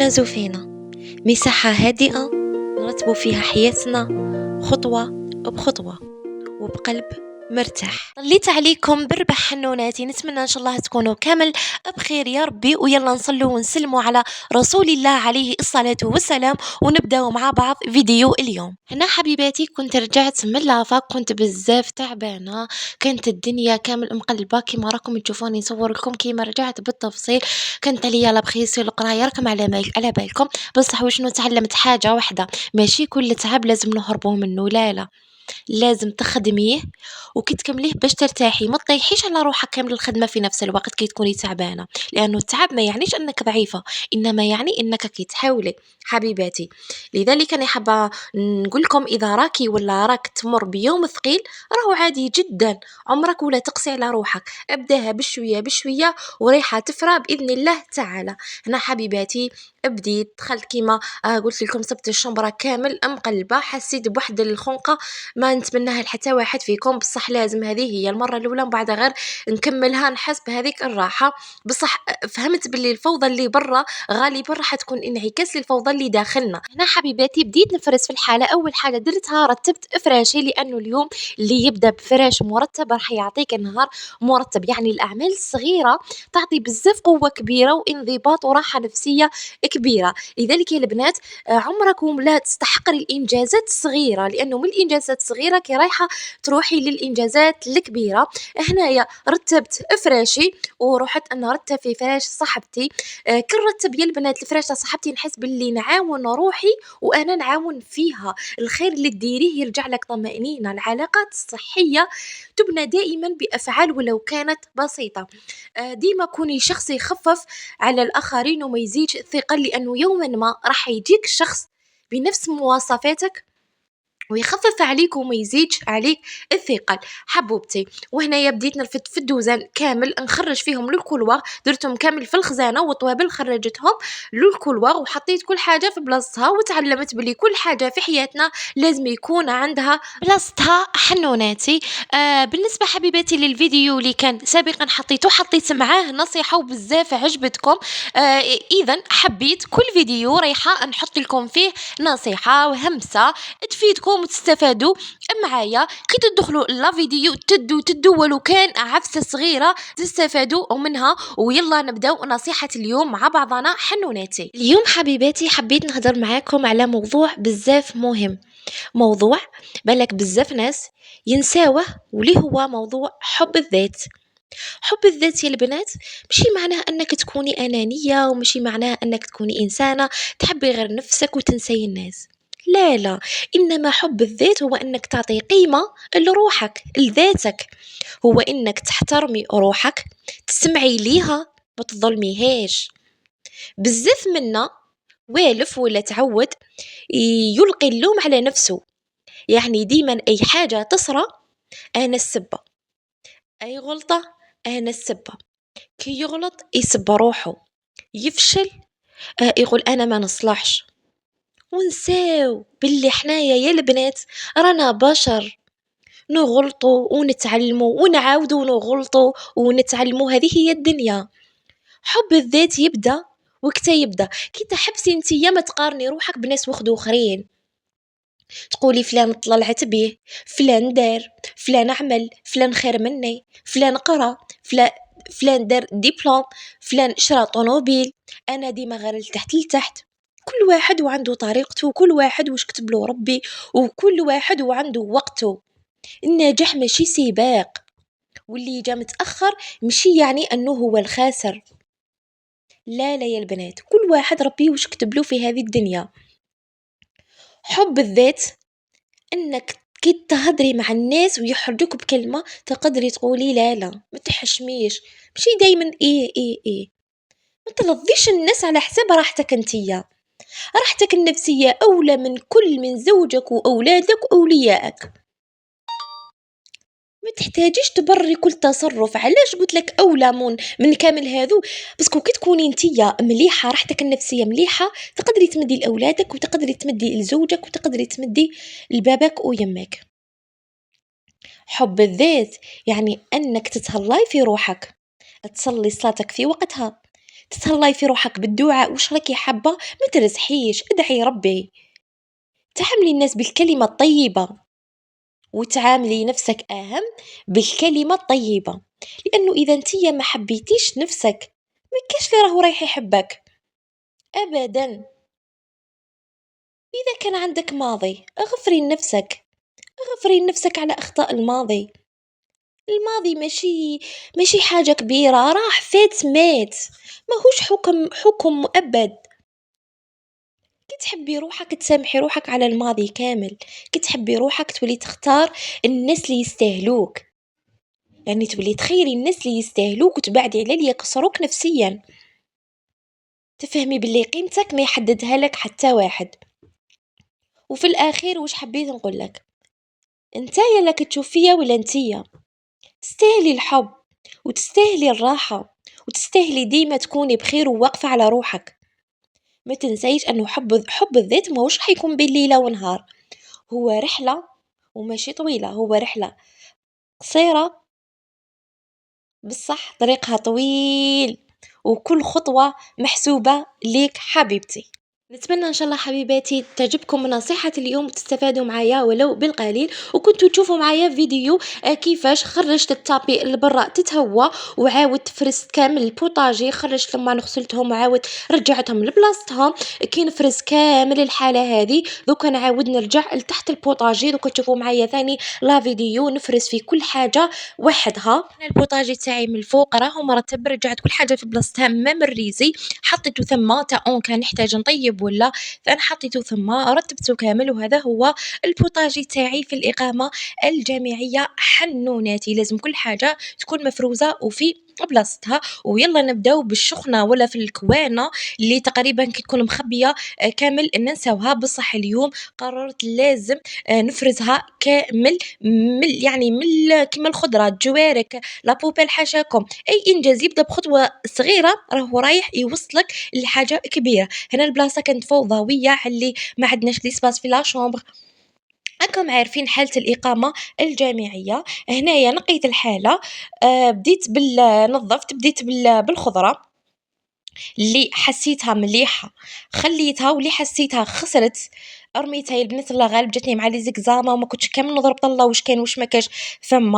نتنازوا فينا مساحة هادئة نرتب فيها حياتنا خطوة بخطوة وبقلب مرتاح. طليت عليكم بربح حنوناتي، نتمنى ان شاء الله تكونوا كامل بخير يا ربي، ويلا نصلوا ونسلموا على رسول الله عليه الصلاة والسلام ونبداو مع بعض فيديو اليوم. هنا حبيباتي كنت رجعت من لافا، كنت بزاف تعبانة، كانت الدنيا كامل مقلبة كيما راكم تشوفوني نصور لكم كيما رجعت بالتفصيل. كانت عليا لابخيسي القرايه راكم على بالكم، بصح وشنو تعلمت حاجة واحدة، ماشي كل تعب لازم نهربوا منه، لا لا، لازم تخدميه وكي تكمليه باش ترتاحي، ما تطيحيش على روحك كامل الخدمة في نفس الوقت كي تكوني تعبانة، لأنه التعب ما يعنيش أنك ضعيفة، إنما يعني أنك كي تحاولي حبيباتي. لذلك أنا حابة نقول لكم إذا راكي ولا راك تمر بيوم ثقيل راهو عادي جدا، عمرك ولا تقسي على روحك، ابداها بشوية بشوية وريحة تفرى بإذن الله تعالى. هنا حبيباتي بديت دخلت كيما قلت لكم سبت الشمبرة كامل مقلبة، حسيت بواحد الخنقة ما نتمناها لحتى واحد فيكم، بصح لازم هذه هي المرة الأولى ومن بعد غير نكملها نحس بهذيك الراحة. بصح فهمت باللي الفوضى اللي برا غالبا راح تكون انعكاس للفوضى اللي داخلنا. هنا حبيباتي بديت نفرز في الحالة، أول حاجة درتها رتبت فراشي، لأنه اليوم اللي يبدأ بفراش مرتب راح يعطيك النهار مرتب، يعني الأعمال الصغيرة تعطي بزاف قوة كبيرة وانضباط وراحة نفسية كبيرة. لذلك يا البنات عمركم لا تستحقر الإنجازات الصغيرة، لأنه من الإنجازات الصغيرة كي رايحة تروحي للإنجازات الكبيرة. هنايا رتبت فراشي ورحت أنا رتب في فراش صاحبتي. كل رتب يا البنات الفراش تاع صاحبتي نحس باللي نعاون روحي وأنا نعاون فيها، الخير اللي تديريه يرجع لك طمأنينة. العلاقات الصحية تبنى دائما بأفعال ولو كانت بسيطة. ديما كوني شخص يخفف على الآخرين وما يزيدش الثقة، لأنه يوما ما راح يجيك شخص بنفس مواصفاتك ويخفف عليك وما يزيدش عليك الثقل حبوبتي. وهنايا بديت نرفد في الدوزان كامل نخرج فيهم للكولوار، درتهم كامل في الخزانه والطوابل خرجتهم للكولوار وحطيت كل حاجه في بلاصتها، وتعلمت بلي كل حاجه في حياتنا لازم يكون عندها بلاصتها حنوناتي. بالنسبه حبيباتي للفيديو اللي كان سابقا حطيت معاه نصيحه وبزاف عجبتكم، اذا حبيت كل فيديو رايحه نحط لكم فيه نصيحه وهمسه تفيدكم وتستفادوا معايا. كي تدخلوا لا فيديو تدوا ولو كان عفسه صغيره تستفادوا منها. ويلا نبداو نصيحه اليوم مع بعضنا حنوناتي. اليوم حبيباتي حبيت نهضر معاكم على موضوع بزاف مهم، موضوع بالك بزاف ناس ينساوه، واللي هو موضوع حب الذات. حب الذات يا البنات ماشي معناه انك تكوني انانيه، وماشي معناه انك تكوني انسانه تحبي غير نفسك وتنسي الناس، لا لا، انما حب الذات هو انك تعطي قيمه لروحك لذاتك، هو انك تحترمي روحك، تسمعي ليها، ما تظلميهاش. بزاف منا والف ولا تعود يلقي اللوم على نفسه، يعني ديما اي حاجه تصرى انا السبه، اي غلطه انا السبه، كي يغلط يسب روحه، يفشل يقول انا ما نصلحش. ونساو باللي حنايا يا البنات رانا بشر، نغلطوا ونتعلموا ونعاودوا نغلطوا ونتعلموا، هذه هي الدنيا. حب الذات يبدا وقت يبدا كي تحبسي انتيا ما تقارني روحك بناس اخرين، تقولي فلان طلعت بيه، فلان دار، فلان عمل، فلان خير مني، فلان قرا، فلان دار ديبلوم، فلان شرى طونوبيل، انا ديما غير لتحت لتحت. كل واحد وعنده طريقته، وكل واحد واش كتب له ربي، وكل واحد وعنده وقته. النجاح ماشي سباق، واللي جا متاخر ماشي يعني انه هو الخاسر، لا لا يا البنات، كل واحد ربي واش كتب له في هذه الدنيا. حب الذات انك كي تهضري مع الناس ويحرجوك بكلمه تقدري تقولي لا لا، ما تحشميش، ماشي دايما ايه ما ترضيش الناس على حساب راحتك انتيا. راحتك النفسيه اولى من زوجك واولادك واوليائك، ما تحتاجيش تبرري كل تصرف. علاش قلت لك اولى من كامل هذو؟ باسكو كي تكوني نتيا مليحه، راحتك النفسيه مليحه، تقدري تمدي لاولادك وتقدري تمدي لزوجك وتقدري تمدي لبابك ويمك. حب الذات يعني انك تتهلاي في روحك، تصلي صلاتك في وقتها، تتهلاي في روحك بالدعاء واش راكي حابة، ما ترزحيش، ادعي ربي، تعاملي الناس بالكلمة الطيبة وتعاملي نفسك أهم بالكلمة الطيبة، لأنه إذا انتيا ما حبيتيش نفسك ما كاش اللي راهو رايح يحبك أبدا. إذا كان عندك ماضي اغفري لنفسك، اغفري لنفسك على أخطاء الماضي. الماضي ماشي حاجة كبيرة، راح فات مات، ماهوش حكم مؤبد. كي تحبي روحك تسامحي روحك على الماضي كامل، كي تحبي روحك تولي تختار الناس اللي يستاهلوك، يعني تولي تخيري الناس اللي يستاهلوك وتبعدي على اللي يكسروك نفسيا. تفهمي باللي قيمتك ما يحددها لك حتى واحد. وفي الاخير واش حبيت نقول لك، انتيا لك تشوف فيا ولا انتيا تستاهلي الحب وتستاهلي الراحة وتستاهلي ديما تكوني بخير وواقفة على روحك. ما تنسيش انه حب الذات ماهوش حيكون بين ليلة ونهار، هو رحلة وماشي طويلة، هو رحلة قصيرة بصح طريقها طويل، وكل خطوة محسوبة ليك حبيبتي. نتمنى ان شاء الله حبيباتي تعجبكم نصيحة اليوم وتستفادوا معايا ولو بالقليل، وكنتوا تشوفوا معايا فيديو كيفاش خرجت التابي لبرا تتهوى وعاود فرست كامل البوطاجي، خرجت لما غسلتهم وعاود رجعتهم لبلاصتهم. كي نفرز كامل الحالة هذه دوكا نعاود نرجع لتحت البوطاجي. دوكا تشوفوا معايا ثاني لا فيديو نفرز في كل حاجة وحدها. أنا البوطاجي تاعي من الفوق راهو مرتب، رجعت كل حاجة في بلاصتها مام الريزي حطيته ثم تاون كان يحتاج نطيب ولا، فانا حطيته ثم رتبته كامل. وهذا هو البوطاجي تاعي في الإقامة الجامعية حنوناتي. لازم كل حاجة تكون مفروزة وفي بلاصتها. ويلا نبداو بالشخنة ولا في الكوانة اللي تقريبا كتكون مخبية كامل ننساوها. بصح اليوم قررت لازم نفرزها كامل يعني كما الخضرة الجوارك لابوبيل حاشاكم. اي انجاز يبدا بخطوه صغيره راهو رايح يوصلك لحاجه كبيره. هنا البلاصه كانت فوضويه اللي ما عندناش لي سباس في لا شومبر. راكم عارفين حالة الإقامة الجامعية. هنايا نقيت الحالة، بديت نظفت، بديت بالخضرة اللي حسيتها مليحة خليتها، واللي حسيتها خسرت رميتها. يا البنات الله غالب جاتني مع لي زيكزاما وما كنتش كامل نضرب طله واش كان واش ما كاش ثم.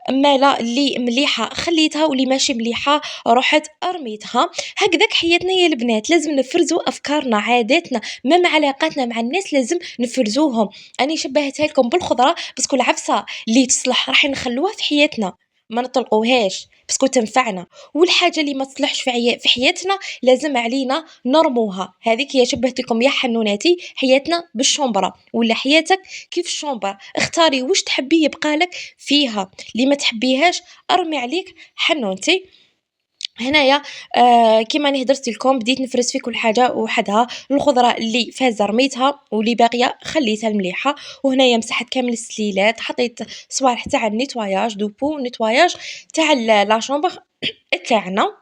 اما لا اللي مليحه خليتها واللي ماشي مليحه رحت رميتها. هكذاك حياتنا يا البنات، لازم نفرزوا افكارنا عاداتنا مع علاقاتنا مع الناس لازم نفرزوهم. اني شبهتها لكم بالخضره بس كل عفسه اللي تصلح راح نخلوها في حياتنا ما نطلقوهاش باسكو تنفعنا، والحاجه اللي ما تصلحش في حياتنا لازم علينا نرموها. هذيك هي شبهت لكم يا حنوناتي حياتنا بالشومبرة ولا حياتك كيف الشومبر. اختاري واش تحبي يبقى لك فيها، اللي ما تحبيهاش ارمي عليك حنونتي. هنايا كيما راني هدرت لكم بديت نفرز في كل حاجه وحدها. الخضره اللي فازه رميتها واللي باقيه خليتها المليحه. وهنايا مسحت كامل السليلات، حطيت صوالح تاع النيتواياج دوبو نيتواياج تاع لا شومبر تاعنا.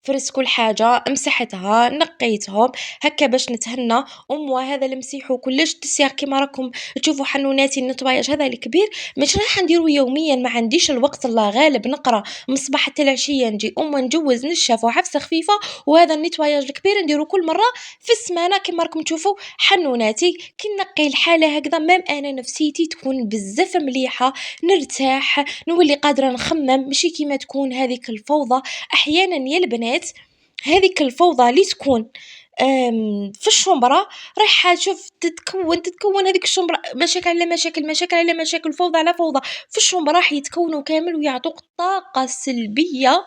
فرزت كل حاجة مسحتها نقيتهم هكا باش نتهنى. هذا المسيحو كلش تسير كيما راكم تشوفوا حنوناتي النطواياج هذا الكبير مش راح نديرو يوميا، ما عنديش الوقت الله غالب نقرا من الصباح حتى العشيه نجي نجوز نشف وعفسه خفيفه. وهذا النيتواياج الكبير نديرو كل مره في السمانه كيما راكم تشوفوا حنوناتي. كي نقي الحاله هكذا مام انا نفسيتي تكون بزاف مليحه، نرتاح نولي قادره نخمم ماشي كيما تكون هذيك الفوضى. احيانا يا البنات هذيك الفوضى اللي تكون في الشومبرة رايحة شوف تتكون هذيك الشومبرة مشاكل على مشاكل، مشاكل على مشاكل، فوضى على فوضى في الشومبرة راح يتكونوا كامل ويعطوك طاقة سلبية،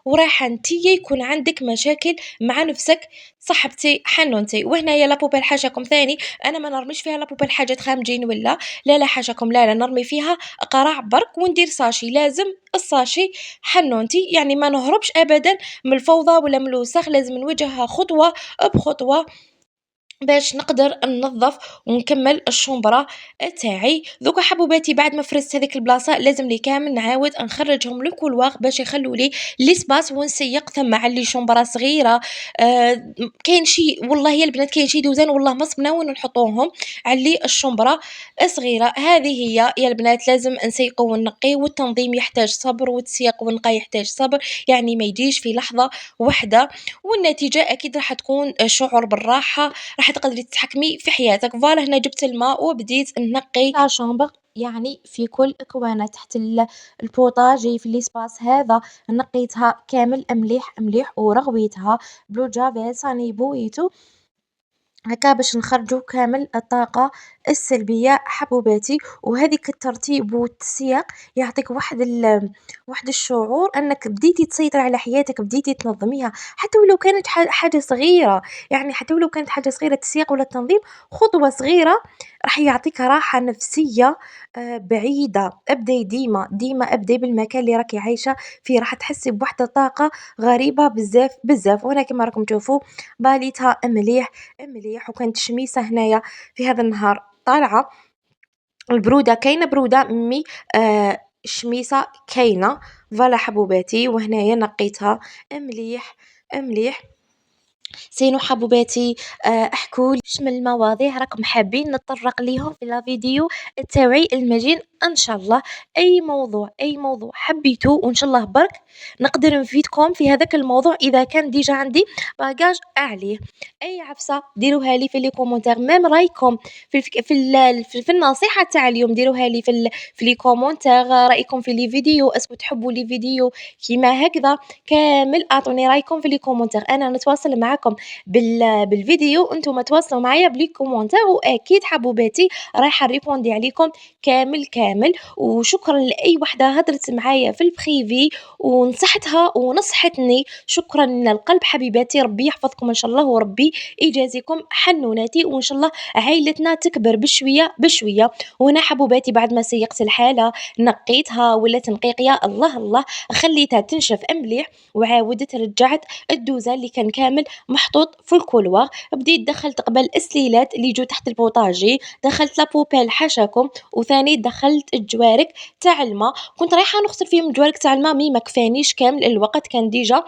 ورايحة نتيا يكون عندك مشاكل مع نفسك صاحبتي حنونتي. وهنايا لابوبيل حاجاكم ثاني انا ما نرميش فيها لابوبيل حاجات خامجين ولا لا حاجاكم لا نرمي فيها قراع برك وندير ساشي. لازم الساشي حنونتي يعني ما نهربش ابدا من الفوضى ولا من الوسخ، لازم نواجهها خطوه بخطوه. باش نقدر ننظف ونكمل الشومبرا تاعي. دوكا حبوباتي بعد ما فرزت هذيك البلاصه لازم لي كامل نعاود نخرجهم لو كولواغ باش يخلوا لي ليسباس ونسيق ثم على لي شومبرا صغيره. كاين شي والله يا البنات كاين شي دوزان والله ما صبنا وين نحطوهم على الشومبرا صغيره. هذه هي يا البنات لازم نسيقو ونقي، والتنظيم يحتاج صبر والتسياق والنقاء يحتاج صبر، يعني ما يجيش في لحظه واحده. والنتيجه اكيد راح تكون شعور بالراحه، راح تقدري تتحكمي في حياتك. فوالا هنا جبت الماء وبديت نقي لا شامبر، يعني في كل اكوانه تحت البوطاجي في ليسباس هذا نقيتها كامل مليح مليح ورغويتها بلو جافيل صاني بويتو هكا باش نخرجوا كامل الطاقة السلبية حبوباتي. وهذيك الترتيب والتسياق يعطيك واحد الشعور انك بديتي تسيطري على حياتك، بديتي تنظميها حتى ولو كانت حاجة صغيرة. يعني حتى ولو كانت حاجة صغيرة التسياق ولا التنظيم خطوة صغيرة راح يعطيك راحة نفسية بعيدة. ابدأي ديما ديما ابدأي بالمكان اللي راكي عايشة فيه، راح تحسي بوحدة طاقة غريبة بزاف بزاف. وانا كما راكم تشوفوا باليتها مليح مليح. وكانت الشميسة هنايا في هذا النهار طالعة البرودة، كاينة برودة مي الشميسة كاينة. فوالا حبوباتي وهنايا نقيتها مليح مليح. سينو حبوباتي احكولي واش من المواضيع راكم حابين نتطرق ليهم في الفيديو تاعي المجين ان شاء الله. اي موضوع حبيتو وان شاء الله برك نقدر نفيدكم في هذاك الموضوع اذا كان ديجا عندي باجاج عليه. اي عفسه ديروها لي في لي كومونتير، ميم رايكم في النصيحه تاع اليوم ديروها لي في لي كومونتير. رايكم في لي فيديو، اسكو تحبوا لي فيديو كيما هكذا كامل اعطوني رايكم في لي كومونتير. انا نتواصل معكم بالفيديو، انتم تواصلوا معايا بلي كومونتير واكيد حبوباتي رايحه ريبوندي عليكم كامل. وشكرا لاي وحده هضرت معايا في البريفي ونصحتها ونصحتني، شكرا من القلب حبيباتي. ربي يحفظكم ان شاء الله وربي يجازيكم حنوناتي، وان شاء الله عائلتنا تكبر بشويه بشويه. وهنا حبوباتي بعد ما سيقت الحاله نقيتها ولات نقيقيه الله الله، خليتها تنشف مليح وعاودت رجعت الدوزه اللي كان كامل محطوط في الكولوار. بديت دخلت قبل السليلات اللي جو تحت البوطاجي، دخلت لابوبيل حاشاكم، وثاني دخلت الجوارك تاع الماء. كنت رايحه نغسل فيهم الجوارك تاع الماء مي ما كفانيش كامل الوقت، كان ديجا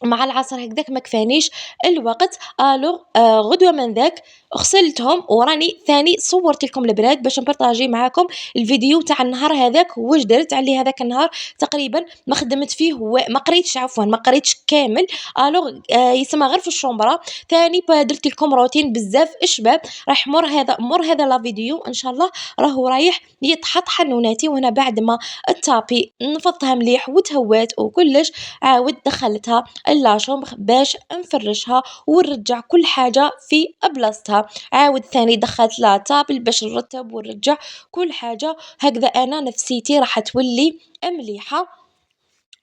مع العصر هكداك ما كفانيش الوقت. الوغ غدوه من ذاك غسلتهم وراني ثاني صورت لكم البراد باش نبارطاجي معاكم الفيديو تاع النهار هذاك واش درت عليه. هذاك النهار تقريبا ما خدمت فيه ما قريتش عفوا ما قريتش كامل. الوغ يسمى غير في الشومبرا. ثاني درت لكم روتين بزاف شباب راح مر هذا لا فيديو ان شاء الله راهو رايح يتحط حنوناتي. وهنا بعد ما التابي نفضتها مليح وتهوات وكلش عاود دخلتها اللاشومبر باش نفرشها ونرجع كل حاجة في بلاصتها. عاود ثاني دخلت لا طابل باش نرتب ونرجع كل حاجة. هكذا انا نفسيتي راح تولي مليحة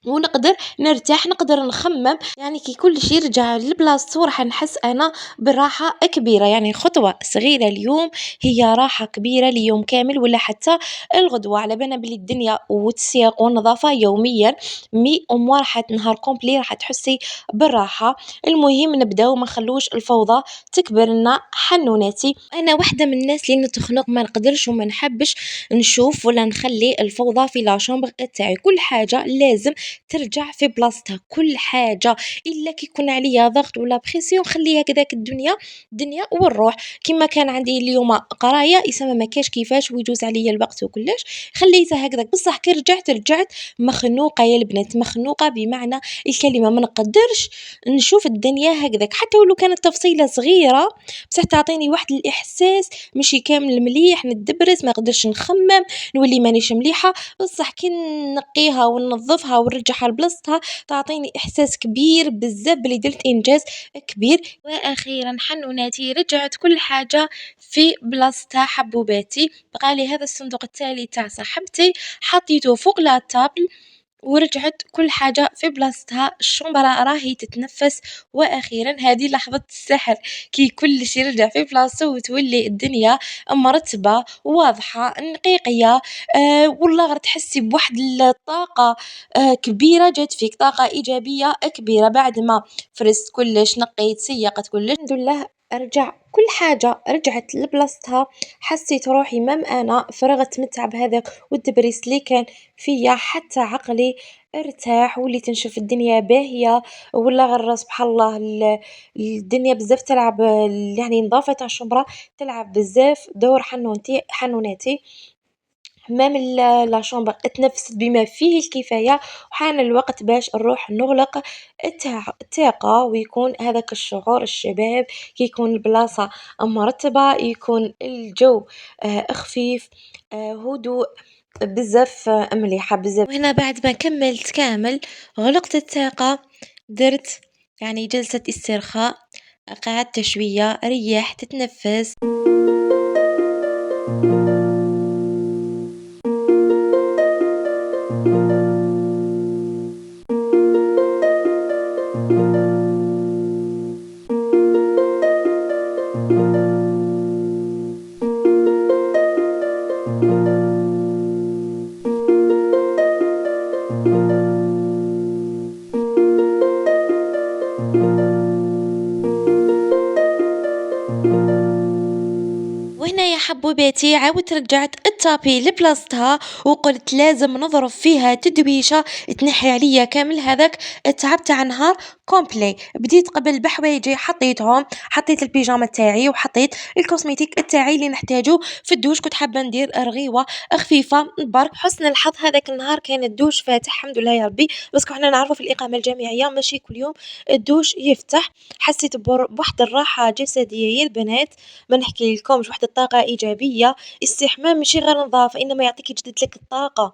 ونقدر نرتاح نقدر نخمم. يعني كي كل شيء يرجع لبلاصتو راح نحس انا براحه كبيره. يعني خطوه صغيره اليوم هي راحه كبيره ليوم كامل ولا حتى الغدوه. على بالنا بلي الدنيا والتسياق والنظافه يوميا مي اموا راح نهار كومبلي راح تحسي بالراحه. المهم نبداو ما نخلوش الفوضى تكبر لنا حنوناتي. انا واحده من الناس اللي نتخنق ما نقدرش وما نحبش نشوف ولا نخلي الفوضى في لاشومبر تاعي. كل حاجه لازم ترجع في بلاصتها، كل حاجه الا كي يكون عليا ضغط ولا بريسيون خليها كذاك الدنيا والروح. كما كان عندي اليوم قرايه يسمى ما كاش كيفاش ويجوز عليا الوقت وكلش خليتها هكذاك. بصح كي رجعت مخنوقه يا البنات، مخنوقه بمعنى الكلمه. ما نقدرش نشوف الدنيا هكذاك حتى ولو كانت تفصيله صغيره بصح تعطيني واحد الاحساس ماشي كامل مليح. ندبرس ما نقدرش نخمم نولي مانيش مليحه. بصح كي نقيها وننظفها ونرجعها لبلاصتها تعطيني احساس كبير بزاف بلي درت انجاز كبير. واخيرا حنوناتي رجعت كل حاجه في بلاصتها حبوباتي. بقالي هذا الصندوق التالي تاع صاحبتي حطيته فوق لا طابل ورجعت كل حاجة في بلاصتها. الشومبرا راهي تتنفس. واخيرا هذه لحظة السحر كي كل شي يرجع في بلاصتو وتولي الدنيا مرتبة واضحة نقيقية. والله غير تحسي بواحد الطاقة كبيرة جات فيك، طاقة ايجابية كبيرة بعد ما فرست كلش نقيت سيقت كلش. الحمد لله رجع كل حاجة رجعت لبلاصتها. حسيت روحي مام أنا فرغت من التعب هذاك والتبريس اللي كان فيا، حتى عقلي ارتاح، وليت نشوف الدنيا باهية. ولا غير سبحان الله الدنيا بزاف تلعب، يعني نظافة تاع الشمبرة تلعب بزاف دور حنوناتي. حمام لاشومبر اتنفست بما فيه الكفاية، وحان الوقت باش نروح نغلق التاقة، ويكون هذاك الشعور الشباب كي يكون البلاصة مرتبة، يكون الجو خفيف، هدوء بزاف، مليحة بزاف. وهنا بعد ما كملت كامل غلقت التاقة، درت يعني جلسة استرخاء، قعدت شوية ريحت تتنفس. وهنا يا حبوباتي عاودت رجعت التابي لبلاصتها، وقلت لازم نضرب فيها تدويشة تنحي عليا كامل هذاك التعب تاع نهار كومبلي. بديت قبل بحوايجي حطيتهم، حطيت البيجامة تاعي وحطيت الكوسميتيك تاعي اللي نحتاجو في الدوش. كنت حابة ندير رغيوة خفيفة برك. حسن الحظ هذاك النهار كان الدوش فاتح الحمد لله يا ربي، بس كنا نعرفوا في الإقامة الجامعية ماشي كل يوم الدوش يفتح. حسيت بواحد الراحة جسدية يا البنات ما نحكي لكمش، واحد الطاقة إيجابية. استحمام ماشي غير نظافة، إنما يعطيك يجدد لك الطاقة.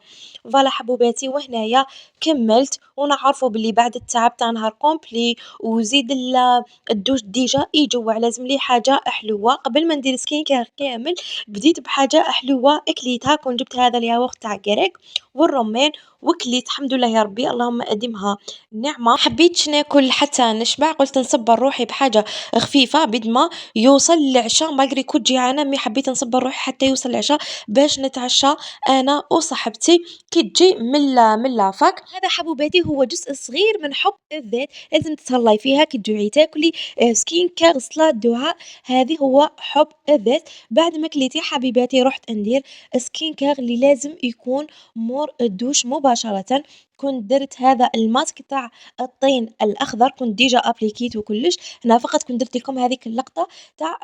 فوالا حبوباتي، وهنايا كملت ونعرفوا باللي بعد التعب تاع نهار كومبلي وزيد الدوش ديجا يجوع، لازم لي حاجة حلوة قبل ما ندير سكين كير كامل. بديت بحاجة حلوة اكليتها، كون جبت هذا الياغورت تاع كريك والرمان وكليت الحمد لله يا ربي اللهم اديمها نعمة. حبيتش ناكل حتى نشبع، قلت نصبر روحي بحاجة خفيفة بد ما يوصل العشاء، مالغري كنت جيعانة مي حبيت نصبر روحي حتى يوصل العشاء باش نتعشى انا وصاحبتي كي تجي من لافاك. هذا حبوباتي هو جزء صغير من حب الذات، لازم تتهلاي فيها كي تجوعي تاكلي سكين كير صلاة دعاء. هذه هو حب الذات. بعد ما كليتي حبيباتي رحت ندير سكين كير اللي لازم يكون مور الدوش مباشرة. كنت درت هذا الماسك تاع الطين الاخضر، كنت ديجا ابليكيت وكلش. هنا فقط كنت درت لكم هذيك اللقطه تاع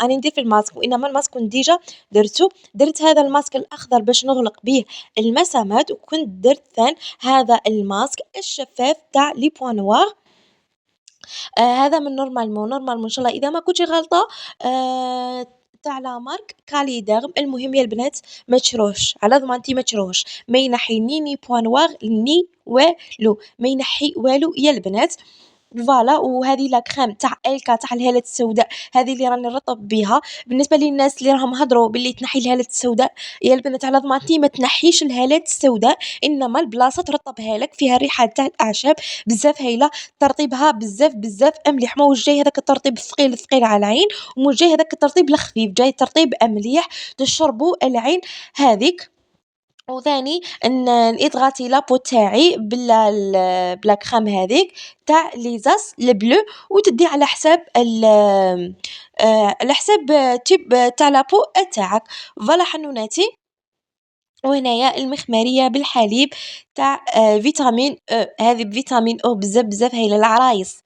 اني ندير في الماسك، وانما الماسك كنت ديجا درتو. درت هذا الماسك الاخضر باش نغلق به المسامات، وكنت درت ثان هذا الماسك الشفاف تاع لي بوان نوار. هذا من نورمالمون ان شاء الله اذا ما كنتش غلطه. تاع لا مارك كالي ديرم. المهم يا البنات ما تشروش على ضمانتي، ما تشروش، ما ينحي ني بوان نوار ني والو، ما ينحي والو يا البنات. فوالا، وهذه لا كريم تاع الكا تاع الهالات السوداء، هذه اللي راني نرطب بها. بالنسبه للناس اللي راهم هضروا باللي تنحي الهالات السوداء، يا البنات على ضمانتي ما تنحيش الهالات السوداء، انما البلاصه ترطبها لك فيها الريحه تاع الاعشاب بزاف هايله. ترطيبها بزاف بزاف مليح، موش جاي هذاك الترطيب الثقيل الثقيل على العين، وموش جاي هذاك الترطيب الخفيف، جاي ترطيب مليح تشربوا العين هذيك. وثاني اضغطي لابو تاعي بلا كريم هذيك تاع ليزاس البلو، وتدي على حساب على حساب تيب تاع لابو تاعك. فوالا حنوناتي، وهنايا المخمارية بالحليب تاع فيتامين او، هذه بفيتامين او بزاف بزاف هايله. العرايس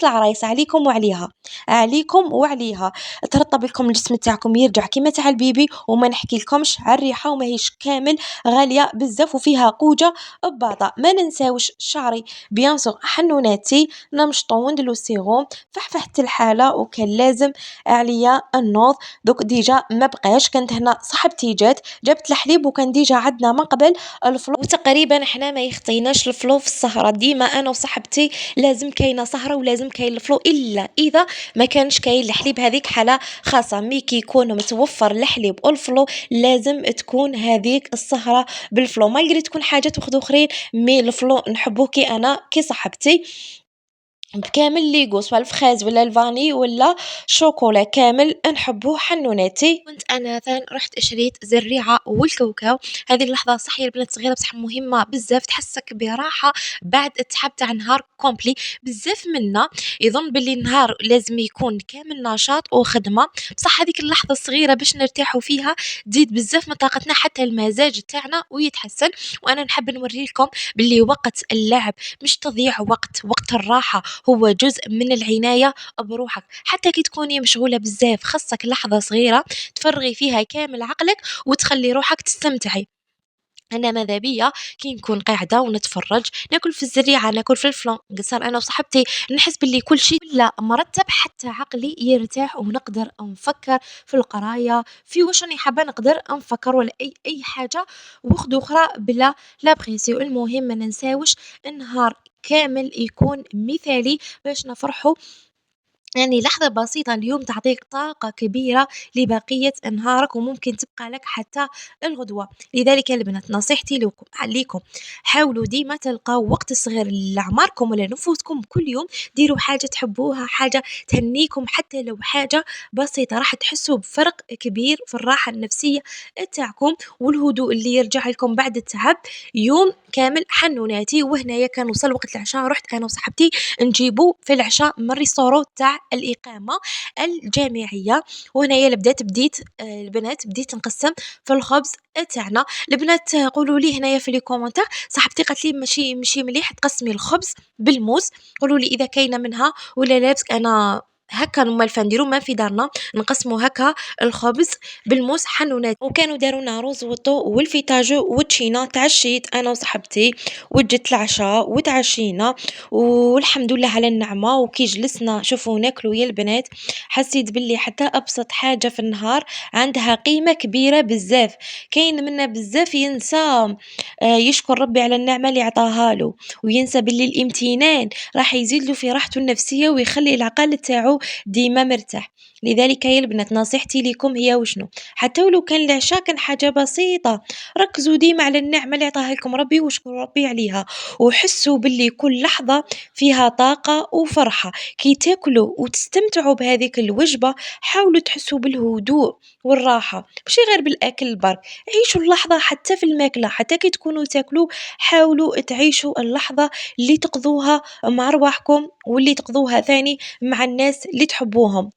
العرايس عليكم وعليها، عليكم وعليها. ترطب لكم الجسم تاعكم يرجع كيما تاع البيبي، وما نحكي لكمش على الريحه وماهيش كامل غاليه بزاف وفيها قوجه ببعضها. ما ننساوش شعري بيان سور حنوناتي نمشطو وندلو سيروم، فحفحت الحاله وكان لازم عليا النوض. دوك ديجا ما بقاش، كانت هنا صاحبتي جابت الحليب، وكان ديجا عندنا من قبل الفلو. وتقريبا احنا ما يخطيناش الفلو في السهره، ديما انا وصاحبتي لازم كاينه سهره ولازم كاين الفلو، الا اذا ما كانش كاين الحليب هذيك حاله خاصه. مي كي يكون متوفر الحليب والفلو لازم تكون هذيك السهره بالفلو، ما يقدر تكون حاجات اخرين. مي الفلو نحبوه كي انا كي صاحبتي. بكامل ليغو سواء الفخاز ولا الفاني ولا الشوكولا كامل نحبوه حنوناتي. كنت انا ثان رحت شريت زريعه والكاوكاو. هذه اللحظه صح يا البنات صغيره بصح مهمه بزاف تحسك براحه بعد التعب تاع نهار كومبلي. بزاف منا يظن باللي النهار لازم يكون كامل نشاط وخدمه، بصح هذيك اللحظه الصغيره باش نرتاحوا فيها تزيد بزاف من طاقتنا حتى المزاج تاعنا ويتحسن. وانا نحب نوري لكم باللي وقت اللعب مش تضييع وقت، وقت الراحه هو جزء من العناية بروحك. حتى كي تكوني مشغولة بزاف خاصك لحظة صغيرة تفرغي فيها كامل عقلك وتخلي روحك تستمتعي. أنا ماذا بيا كي نكون قاعدة ونتفرج ناكل في الزريعة ناكل في الفلان قصر أنا وصاحبتي نحس باللي كل شيء لا مرتب حتى عقلي يرتاح ونقدر نفكر في القراية في واش راني حابة نقدر نفكر ولا أي حاجة وخد أخرى بلا لا بريسي. المهم ما ننساوش النهار كامل يكون مثالي باش نفرحوا. يعني لحظة بسيطة اليوم تعطيك طاقة كبيرة لبقية نهارك وممكن تبقى لك حتى الغدوة. لذلك يا البنات نصيحتي لكم عليكم حاولوا ديما تلقاو وقت صغير لأعماركم ولا نفوسكم كل يوم. ديروا حاجة تحبوها حاجة تهنيكم حتى لو حاجة بسيطة راح تحسوا بفرق كبير في الراحة النفسية تاعكم والهدوء اللي يرجع لكم بعد التعب. يوم كامل حنوناتي. وهنايا كان وصل وقت العشاء رحت أنا وصاحبتي نجيبو في العشاء من ريستورو تاع الإقامة الجامعية. وهنايا بديت البنات بديت نقسم في الخبز تاعنا. البنات قولوا لي هنايا في لي كومونتير صاحبتي قالت لي ماشي مليح تقسمي الخبز بالموس. قولوا لي اذا كاينه منها ولا لا باسكو انا هكا نما نديرو ما في دارنا نقسمو هكا الخبز بالموس حنونات. وكانوا دارونا روز وطو والفيتاجو وتشينا. تعشيت انا وصاحبتي وجت العشاء وتعشينا والحمد لله على النعمة. وكي جلسنا شوفوا ناكلوا يا البنات حسيت باللي حتى أبسط حاجة في النهار عندها قيمة كبيرة بزاف. كاين منا بزاف ينسى يشكر ربي على النعمة اللي عطاها له وينسى باللي الامتنان راح يزيد له في راحته النفسية ويخلي العقل تاعو ديما مرتاح. لذلك يا البنات نصيحتي لكم هي وشنو حتى ولو كان العشاء كان حاجة بسيطة ركزوا ديما على النعمة اللي عطاها لكم ربي واشكروا ربي عليها وحسوا باللي كل لحظة فيها طاقة وفرحة. كي تاكلوا وتستمتعوا بهذيك الوجبة حاولوا تحسوا بالهدوء والراحة ماشي غير بالأكل برك. عيشوا اللحظة حتى في الماكلة حتى كي تكونوا تاكلوا حاولوا تعيشوا اللحظة اللي تقضوها مع رواحكم واللي تقضوها ثاني مع الناس اللي تحبوهم.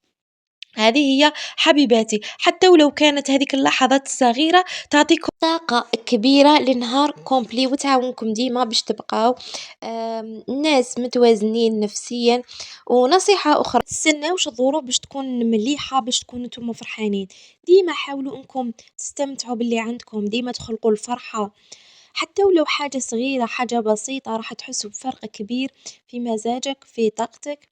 هذه هي حبيباتي حتى ولو كانت هذيك اللحظات الصغيرة تعطيكم طاقة كبيرة لنهار كومبلي وتعاونكم ديما باش تبقاو ناس متوازنين نفسيا. ونصيحة أخرى تستناوش الظروف باش تكون مليحة باش تكونوا نتوما فرحانين. ديما حاولوا انكم تستمتعوا باللي عندكم ديما تخلقوا الفرحة حتى ولو حاجة صغيرة حاجة بسيطة راح تحسوا بفرق كبير في مزاجك في طاقتك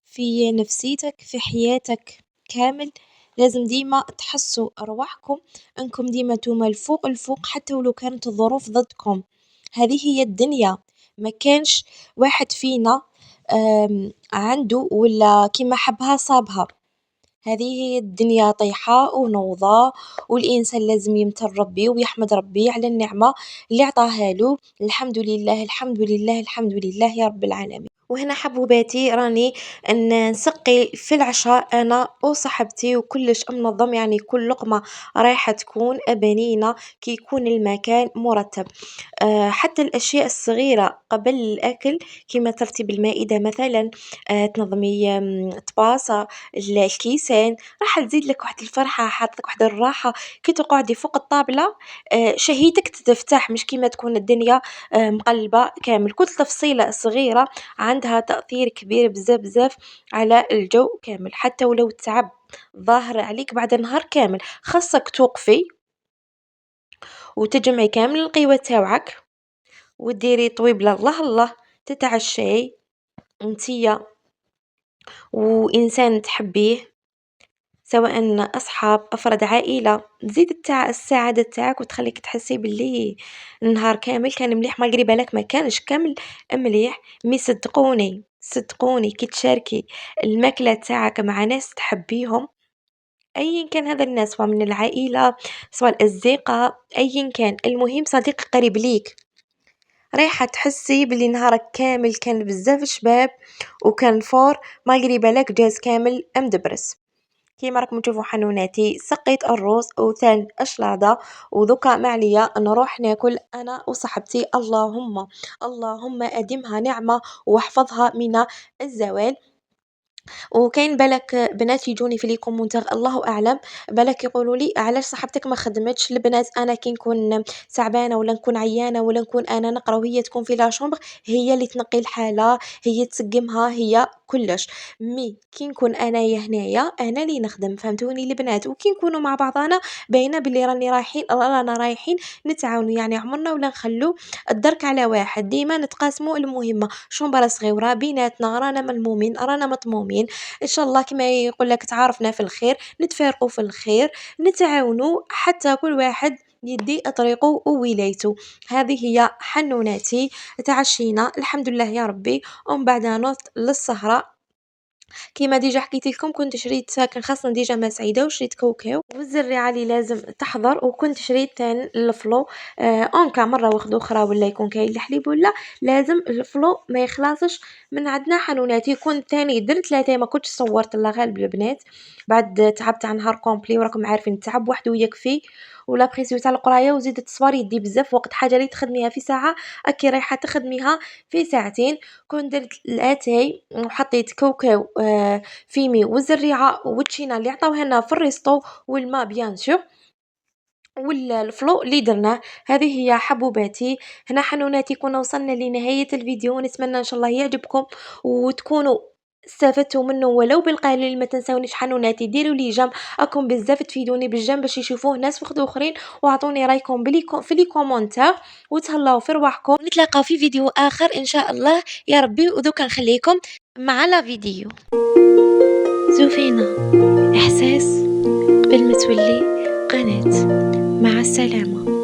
في نفسيتك في حياتك كامل. لازم ديما تحسوا أرواحكم أنكم ديما نتوما الفوق حتى ولو كانت الظروف ضدكم. هذه هي الدنيا ما كانش واحد فينا عنده ولا كيما حبها صابها. هذه هي الدنيا طيحة ونوضة والإنسان لازم يمتن ربي ويحمد ربي على النعمة اللي عطاها له. الحمد لله الحمد لله الحمد لله يا رب العالمين. وهنا حبوباتي راني نسقي في العشاء انا وصاحبتي وكلش منظم يعني كل لقمة رايحة تكون بنينة كي يكون المكان مرتب. حتى الأشياء الصغيرة قبل الأكل كيما ترتيب المائدة مثلا تنظمي طباسة الكيسان راح تزيد لك واحد الفرحة حاطلك واحد الراحة. كي تقعدي فوق الطابلة شهيتك تفتح مش كيما تكون الدنيا مقلبة كامل. كل تفصيلة صغيرة عندها تأثير كبير بزاف بزاف على الجو كامل. حتى ولو التعب ظاهر عليك بعد نهار كامل خاصك توقفي وتجمعي كامل القوى تاوعك وديري طويبلة الله الله تتعشي انتيا وإنسان تحبيه سواء أصحاب أفراد عائلة تزيد السعادة تاعك وتخليك تحسي باللي النهار كامل كان مليح مالغري بالك ما كانش كامل مليح. مي صدقوني كي تشاركي الماكلة تاعك مع ناس تحبيهم أيا كان هذا الناس سواء من العائلة سواء الأصدقاء أيا كان المهم صديق قريب ليك رايحة تحسي بلي نهارك كامل كان بزاف شباب وكان فور مالغري بالك جاز كامل مدبرس. كيما راكم تشوفوا حنوناتي سقيت الروز وثلج أشلاضة ودوكا ما عليا نروح ناكل أنا وصاحبتي. اللهم اللهم أدمها نعمة واحفظها من الزوال. وكاين بالك بنات يجوني في لي كومونتير الله أعلم بالك يقولوا لي علاش صاحبتك ما خدمتش. البنات أنا كي نكون تعبانة ولا نكون عيانة ولا نكون أنا نقرا وهي تكون في لا شومبر هي اللي تنقي الحالة هي تسقمها هي كلش. مي كي نكون أنايا هنايا أنا اللي نخدم فهمتوني البنات. وكي نكونوا مع بعضنا باينة بلي رانا رايحين نتعاونوا يعني عمرنا ولا نخلو الدرك على واحد ديما نتقاسموا المهمة. شومبرة صغيرة بيناتنا رانا ملمومين رانا مطمومين إن شاء الله كما يقول لك تعارفنا في الخير نتفارقوا في الخير نتعاونوا حتى كل واحد يدي طريقه وولايته. هذه هي حنوناتي. تعشينا الحمد لله يا ربي ومن بعد نوض للسهرة كيما ديجا حكيت لكم كنت شريت كان خاصنا ديجا ما سعيدة وشريت كاوكاو والزريعة اللي لازم تحضر وكنت شريت تاني الفلو اونكا مرة واحدة اخرى ولا يكون كاين الحليب ولا لازم الفلو ما يخلصش من عندنا حنوناتي. كنت تاني درت 3 ما كنتش صورت الله غالب البنات بعد تعبت عن نهار كومبلي وراكم عارفين التعب وحده يكفي ولا بريسيو تاع القرايه وزيد التصوير يدي بزاف وقت حاجه اللي تخدميها في ساعه اكي رايحه تخدميها في ساعتين. كنت درت الاتاي وحطيت كاوكاو فيمي والزريعه والتشينا اللي عطاوها لنا في الريستو والماء بيان سور الفلو اللي درناه. هذه هي حبوباتي. هنا حنوناتي كنا وصلنا لنهاية الفيديو ونتمنى ان شاء الله يعجبكم وتكونوا استفدتوا منه ولو بالقليل. ما تنسونيش حنوناتي ديروا لي جيم اكم بزاف تفيدوني بالجيم باش يشوفوه ناس وحده اخرين واعطوني رايكم في لي كومونتير وتهلاو في رواحكم. نتلاقاو في فيديو اخر ان شاء الله يا ربي ودوكا نخليكم مع لا فيديو. زوفينا احساس قبل ما تولي قناة. مع السلامة.